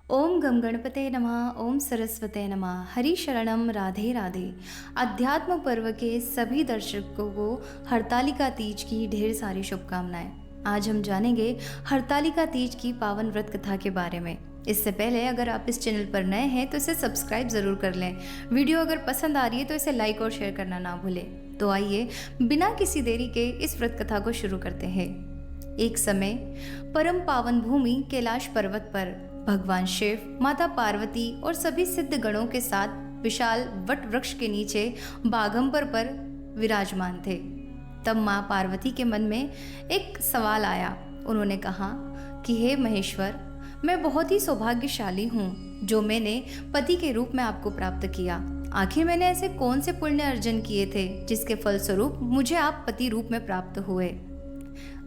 ओम गम गणपते नमः। ओम सरस्वते नमः। हरि शरणम राधे राधे। अध्यात्म पर्व के सभी दर्शकों को हरतालिका तीज की ढेर सारी शुभकामनाएं। आज हम जानेंगे हरतालिका तीज की पावन व्रत कथा के बारे में। इससे पहले अगर आप इस चैनल पर नए हैं तो इसे सब्सक्राइब ज़रूर कर लें। वीडियो अगर पसंद आ रही है तो इसे लाइक और शेयर करना ना भूलें। तो आइए बिना किसी देरी के इस व्रत कथा को शुरू करते हैं। एक समय परम पावन भूमि कैलाश पर्वत पर भगवान शिव, माता पार्वती और सभी सिद्ध गणों के साथ विशाल वट वृक्ष के नीचे बाघंबर पर विराजमान थे। तब माँ पार्वती के मन में एक सवाल आया। उन्होंने कहा कि हे महेश्वर, मैं बहुत ही सौभाग्यशाली हूँ जो मैंने पति के रूप में आपको प्राप्त किया। आखिर मैंने ऐसे कौन से पुण्य अर्जन किए थे जिसके फलस्वरूप मुझे आप पति रूप में प्राप्त हुए।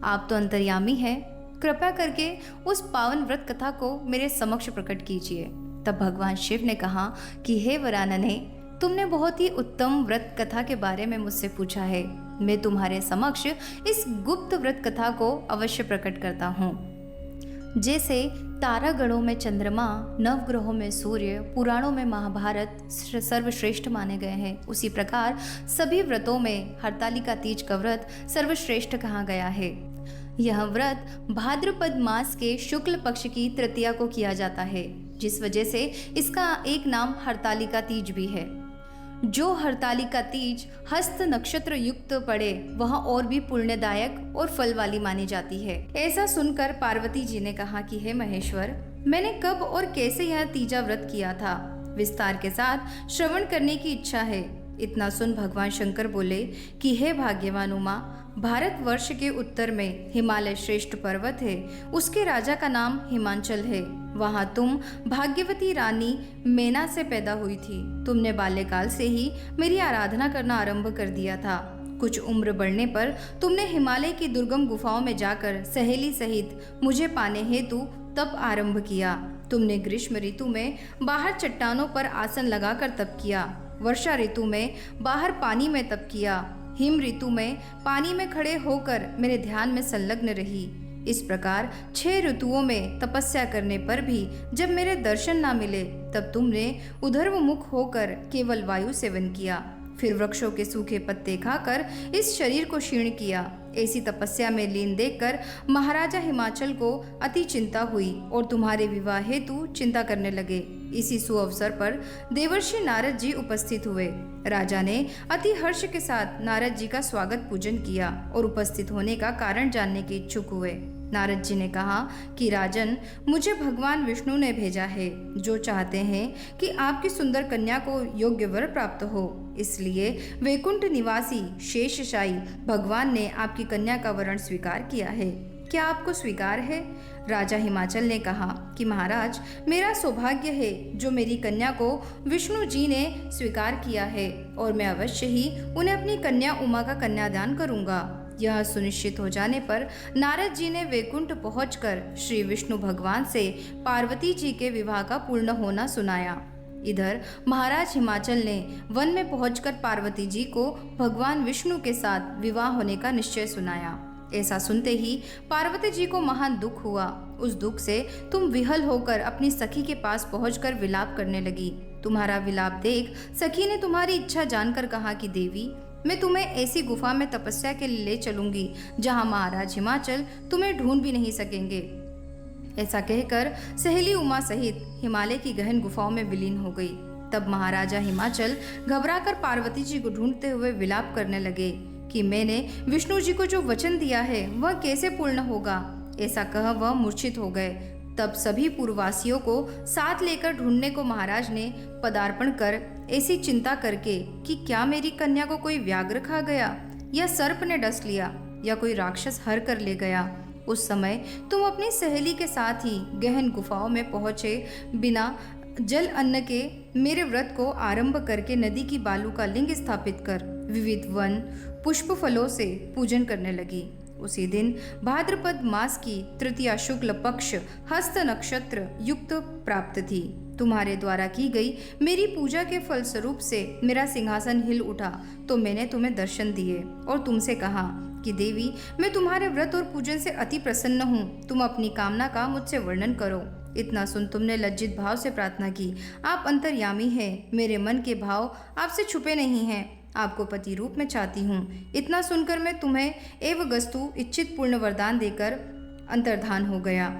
आप तो अंतर्यामी हैं, कृपया करके उस पावन व्रत कथा को मेरे समक्ष प्रकट कीजिए। तब भगवान शिव ने कहा कि हे वरानने, तुमने बहुत ही उत्तम व्रत कथा के बारे में मुझसे पूछा है। मैं तुम्हारे समक्ष इस गुप्त व्रत कथा को अवश्य प्रकट करता हूँ। जैसे तारागणों में चंद्रमा, नवग्रहों में सूर्य, पुराणों में महाभारत सर्वश्रेष्ठ माने गए हैं, उसी प्रकार सभी व्रतों में हरतालिका तीज का व्रत सर्वश्रेष्ठ कहा गया है। यह व्रत भाद्रपद मास के शुक्ल पक्ष की तृतीया को किया जाता है, जिस वजह से इसका एक नाम हरतालिका तीज भी है। जो हरतालिका तीज हस्त नक्षत्र युक्त पड़े वह और भी पुण्यदायक और फल वाली मानी जाती है। ऐसा सुनकर पार्वती जी ने कहा कि हे महेश्वर, मैंने कब और कैसे यह तीजा व्रत किया था, विस्तार के साथ श्रवण करने की इच्छा है। इतना सुन भगवान शंकर बोले कि हे भाग्यवान उमा, भारतवर्ष के उत्तर में हिमालय श्रेष्ठ पर्वत है, उसके राजा का नाम हिमांचल है। वहाँ तुम भाग्यवती रानी मेना से पैदा हुई थी। तुमने बाल्यकाल से ही मेरी आराधना करना आरंभ कर दिया था। कुछ उम्र बढ़ने पर तुमने हिमालय की दुर्गम गुफाओं में जाकर सहेली सहित मुझे पाने हेतु तप आरंभ किया। तुमने ग्रीष्म ऋतु में बाहर चट्टानों पर आसन लगाकर तप किया, वर्षा ऋतु में बाहर पानी में तप किया, हिम ऋतु में पानी में खड़े होकर मेरे ध्यान में संलग्न रही। इस प्रकार 6 ऋतुओं में तपस्या करने पर भी जब मेरे दर्शन ना मिले तब तुमने उधर्वमुख होकर केवल वायु सेवन किया, फिर वृक्षों के सूखे पत्ते खाकर इस शरीर को क्षीण किया। ऐसी तपस्या में लीन देखकर महाराजा हिमाचल को अति चिंता हुई और तुम्हारे विवाह हेतु चिंता करने लगे। इसी सुअवसर पर देवर्षि नारद जी उपस्थित हुए। राजा ने अति हर्ष के साथ नारद जी का स्वागत पूजन किया और उपस्थित होने का कारण जानने के इच्छुक हुए। नारद जी ने कहा कि राजन, मुझे भगवान विष्णु ने भेजा है, जो चाहते हैं कि आपकी सुंदर कन्या को योग्य वर प्राप्त हो। इसलिए वैकुंठ निवासी शेषशायी भगवान ने आपकी कन्या का वरण स्वीकार किया है। क्या आपको स्वीकार है? राजा हिमाचल ने कहा कि महाराज, मेरा सौभाग्य है जो मेरी कन्या को विष्णु जी ने स्वीकार किया है और मैं अवश्य ही उन्हें अपनी कन्या उमा का कन्यादान करूंगा। यह सुनिश्चित हो जाने पर नारद जी ने वैकुंठ पहुंचकर श्री विष्णु भगवान से पार्वती जी के विवाह का पूर्ण होना सुनाया। इधर महाराज हिमाचल ने वन में पहुंचकर पार्वती जी को भगवान विष्णु के साथ विवाह होने का निश्चय सुनाया। ऐसा सुनते ही पार्वती जी को महान दुख हुआ। उस दुख से तुम विहल होकर अपनी सखी के पास पहुंचकर विलाप करने लगी। तुम्हारा विलाप देख सखी ने तुम्हारी इच्छा जानकर कहा कि देवी, मैं तुम्हें ऐसी गुफा में तपस्या के लिए ले चलूंगी जहां महाराज हिमाचल तुम्हें ढूंढ भी नहीं सकेंगे। ऐसा कहकर सहेली उमा सहित हिमालय की गहन गुफाओं में विलीन हो गई। तब महाराजा हिमाचल घबराकर पार्वती जी को ढूंढते हुए विलाप करने लगे कि मैंने विष्णु जी को जो वचन दिया है वह कैसे पूर्ण होगा। ऐसा कह वह मूर्छित हो गए। तब सभी पूर्ववासियों को साथ लेकर ढूंढने को महाराज ने पदार्पण कर ऐसी चिंता करके कि क्या मेरी कन्या को कोई व्याघ्र खा गया, या सर्प ने डस लिया, या कोई राक्षस हर कर ले गया। उस समय तुम अपनी सहेली के साथ ही गहन गुफाओं में पहुंचे बिना जल अन्न के मेरे व्रत को आरंभ करके नदी की बालू का लिंग स्थापित कर विविध वन पुष्प फलों से पूजन करने लगी। उसी दिन भाद्रपद मास की तृतीया शुक्ल पक्ष हस्त नक्षत्र युक्त प्राप्त थी। तुम्हारे द्वारा की गई मेरी पूजा के फलस्वरूप से मेरा सिंहासन हिल उठा, तो मैंने तुम्हें दर्शन दिए और तुमसे कहा कि देवी, मैं तुम्हारे व्रत और पूजन से अति प्रसन्न हूँ। तुम अपनी कामना का मुझसे वर्णन करो। इतना सुन तुमने लज्जित भाव से प्रार्थना की। आप अंतर्यामी हैं, मेरे मन के भाव आपसे छुपे नहीं हैं। आपको पति रूप में चाहती हूँ। इतना सुनकर मैं तुम्हें एवं गस्तु इच्छित पूर्ण वरदान देकर अंतर्धान हो गया।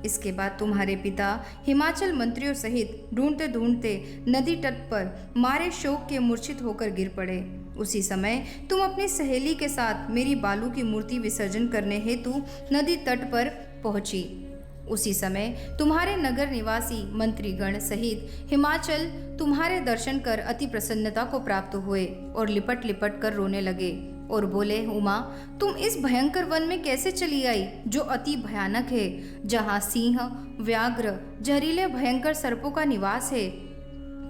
इसके बाद तुम्हारे पिता हिमाचल मंत्रियों सहित ढूंढते ढूंढते नदी तट पर मारे शोक के मूर्छित होकर गिर पड़े। उसी समय तुम अपनी सहेली के साथ मेरी बालू की मूर्ति विसर्जन करने हेतु नदी तट पर पहुंची। उसी समय तुम्हारे नगर निवासी मंत्रीगण सहित हिमाचल तुम्हारे दर्शन कर अति प्रसन्नता को प्राप्त हुए और लिपट लिपट कर रोने लगे और बोले, उमा, तुम इस भयंकर वन में कैसे चली आई जो अति भयानक है, जहाँ सिंह, व्याघ्र, जहरीले भयंकर सर्पों का निवास है,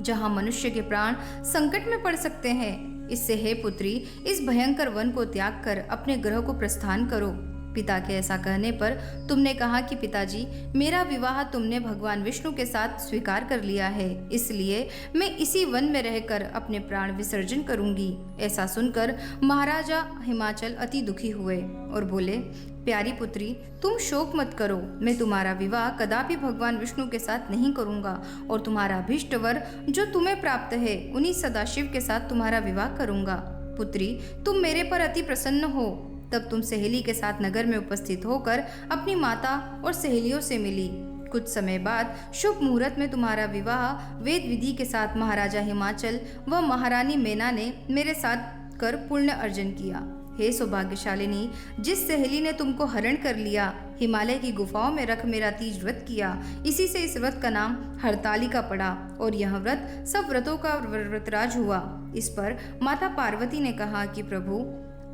जहाँ मनुष्य के प्राण संकट में पड़ सकते हैं। इससे हे पुत्री, इस भयंकर वन को त्याग कर अपने गृह को प्रस्थान करो। पिता के ऐसा कहने पर तुमने कहा कि पिताजी, मेरा विवाह तुमने भगवान विष्णु के साथ स्वीकार कर लिया है, इसलिए मैं इसी वन में रहकर अपने प्राण विसर्जन करूंगी। ऐसा सुनकर महाराजा हिमाचल अति दुखी हुए और बोले, प्यारी पुत्री, तुम शोक मत करो। मैं तुम्हारा विवाह कदापि भगवान विष्णु के साथ नहीं करूंगा और तुम्हारा अभीष्ट वर जो तुम्हें प्राप्त है उन्हीं सदाशिव के साथ तुम्हारा विवाह करूंगा। पुत्री, तुम मेरे पर अति प्रसन्न हो। तब तुम सहेली के साथ नगर में उपस्थित होकर अपनी माता और सहेलियों से मिली। कुछ समय बाद शुभ मुहूर्त में तुम्हारा विवाह वेद विधि के साथ महाराजा हिमाचल व महारानी मेना ने मेरे साथ कर पुण्य अर्जन किया। हे सौभाग्यशालिनी, जिस सहेली ने तुमको हरण कर लिया, हिमालय की गुफाओं में रख मेरा तीज व्रत किया, इसी से इस व्रत का नाम हरतालिका पड़ा और यह व्रत सब व्रतों का व्रतराज हुआ। इस पर माता पार्वती ने कहा कि प्रभु,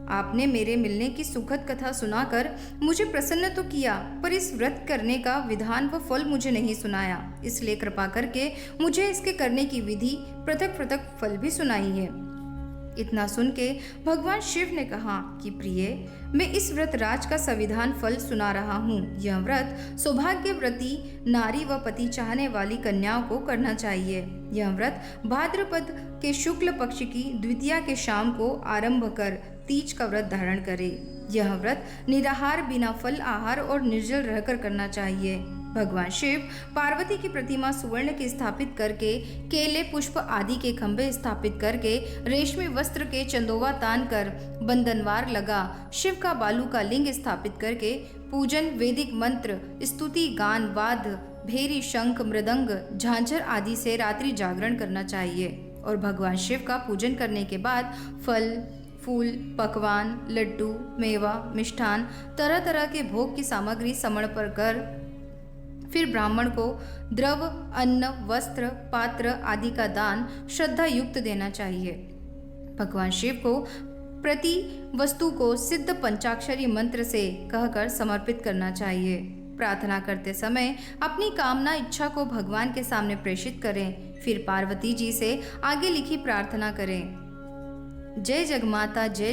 आपने मेरे मिलने की सुखद कथा सुनाकर मुझे प्रसन्न तो किया, पर इस व्रत करने का विधान व फल मुझे नहीं सुनाया। इसलिए कृपा करके मुझे इसके करने की विधि पृथक पृथक फल भी सुनाई है। इतना सुन के भगवान शिव ने कहा कि प्रिय, मैं इस व्रत राज का संविधान फल सुना रहा हूँ। यह व्रत सौभाग्यवती नारी व पति चाहने वाली कन्याओं को करना चाहिए। यह व्रत भाद्रपद के शुक्ल पक्ष की द्वितीया के शाम को आरंभ कर तीज का व्रत धारण करे। यह व्रत निराहार, बिना फल आहार और निर्जल रहकर करना चाहिए। भगवान शिव पार्वती की प्रतिमा सुवर्ण की स्थापित करके, केले, पुष्प आदि के खंभे स्थापित करके, रेशमी वस्त्र के चंदोवा तान कर बंधनवार लगा, शिव का बालू का लिंग स्थापित करके पूजन, वैदिक मंत्र, स्तुति, गान, वाद्य, भेरी, शंख, मृदंग, झांझर आदि से रात्रि जागरण करना चाहिए। और भगवान शिव का पूजन करने के बाद फल, फूल, पकवान, लड्डू, मेवा, मिष्ठान, तरह तरह के भोग की सामग्री समर्पण कर फिर ब्राह्मण को द्रव, अन्न, वस्त्र, पात्र आदि का दान श्रद्धा युक्त देना चाहिए। भगवान शिव को प्रति वस्तु को सिद्ध पंचाक्षरी मंत्र से कहकर समर्पित करना चाहिए। प्रार्थना करते समय अपनी कामना इच्छा को भगवान के सामने प्रेषित करें। फिर पार्वती जी से आगे लिखी प्रार्थना करें। जय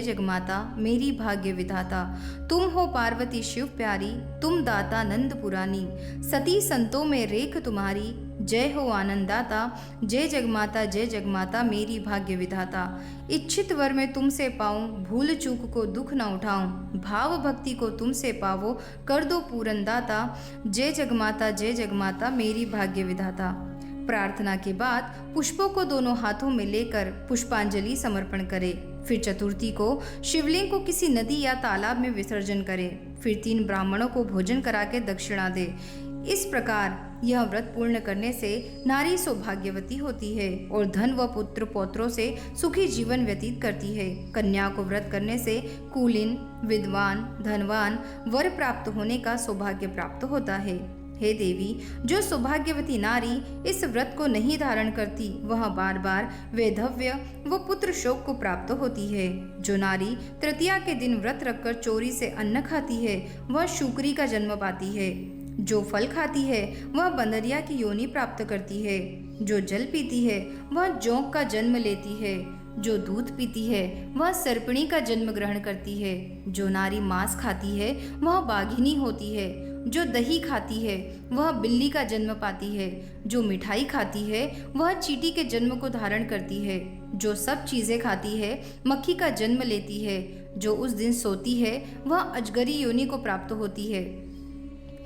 जगमाता मेरी भाग्य विधाता, तुम हो पार्वती शिव प्यारी, तुम दाता नंद पुरानी, सती संतों में रेख तुम्हारी, जय हो आनंदाता। जय जगमाता मेरी भाग्य विधाता, इच्छित वर में तुमसे पाऊं, भूल चूक को दुख न उठाऊं, भाव भक्ति को तुमसे पावो, कर दो पूरन दाता। जय जगमाता मेरी भाग्य विधाता। प्रार्थना के बाद पुष्पों को दोनों हाथों में लेकर पुष्पांजलि समर्पण करें। फिर चतुर्थी को शिवलिंग को किसी नदी या तालाब में विसर्जन करें। फिर 3 ब्राह्मणों को भोजन करा के दक्षिणा दे। इस प्रकार यह व्रत पूर्ण करने से नारी सौभाग्यवती होती है और धन व पुत्र पौत्रों से सुखी जीवन व्यतीत करती है। कन्या को व्रत करने से कुलीन, विद्वान, धनवान वर प्राप्त होने का सौभाग्य प्राप्त होता है। हे देवी, जो सौभाग्यवती नारी इस व्रत को नहीं धारण करती, वह बार बार वैधव्य व पुत्र शोक को प्राप्त होती है। जो नारी तृतीया के दिन व्रत रखकर चोरी से अन्न खाती है, वह शुक्री का जन्म पाती है। जो फल खाती है, वह बंदरिया की योनि प्राप्त करती है। जो जल पीती है, वह जोंक का जन्म लेती है। जो दूध पीती है, वह सर्पिणी का जन्म ग्रहण करती है। जो नारी मांस खाती है, वह बाघिनी होती है। जो दही खाती है, वह बिल्ली का जन्म पाती है। जो मिठाई खाती है, वह चींटी के जन्म को धारण करती है। जो सब चीज़ें खाती है, मक्खी का जन्म लेती है। जो उस दिन सोती है, वह अजगरी योनि को प्राप्त होती है।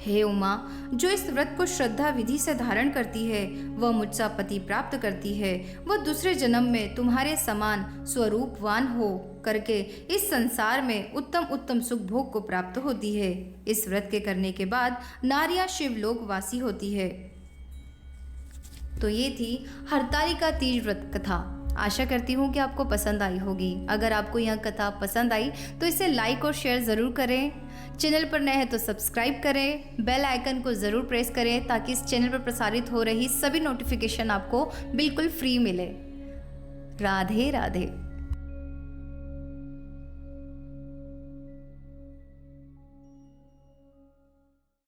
हे उमा, जो इस व्रत को श्रद्धा विधि से धारण करती है वह मुझसे पति प्राप्त करती है। वह दूसरे जन्म में तुम्हारे समान स्वरूपवान हो करके इस संसार में उत्तम उत्तम सुख भोग को प्राप्त होती है। इस व्रत के करने के बाद नारियां शिवलोक वासी होती है। तो ये थी हरतालिका तीज व्रत कथा। आशा करती हूँ कि आपको पसंद आई होगी। अगर आपको यह कथा पसंद आई तो इसे लाइक और शेयर ज़रूर करें। चैनल पर नए हैं तो सब्सक्राइब करें, बेल आइकन को ज़रूर प्रेस करें ताकि इस चैनल पर प्रसारित हो रही सभी नोटिफिकेशन आपको बिल्कुल फ्री मिले। राधे राधे।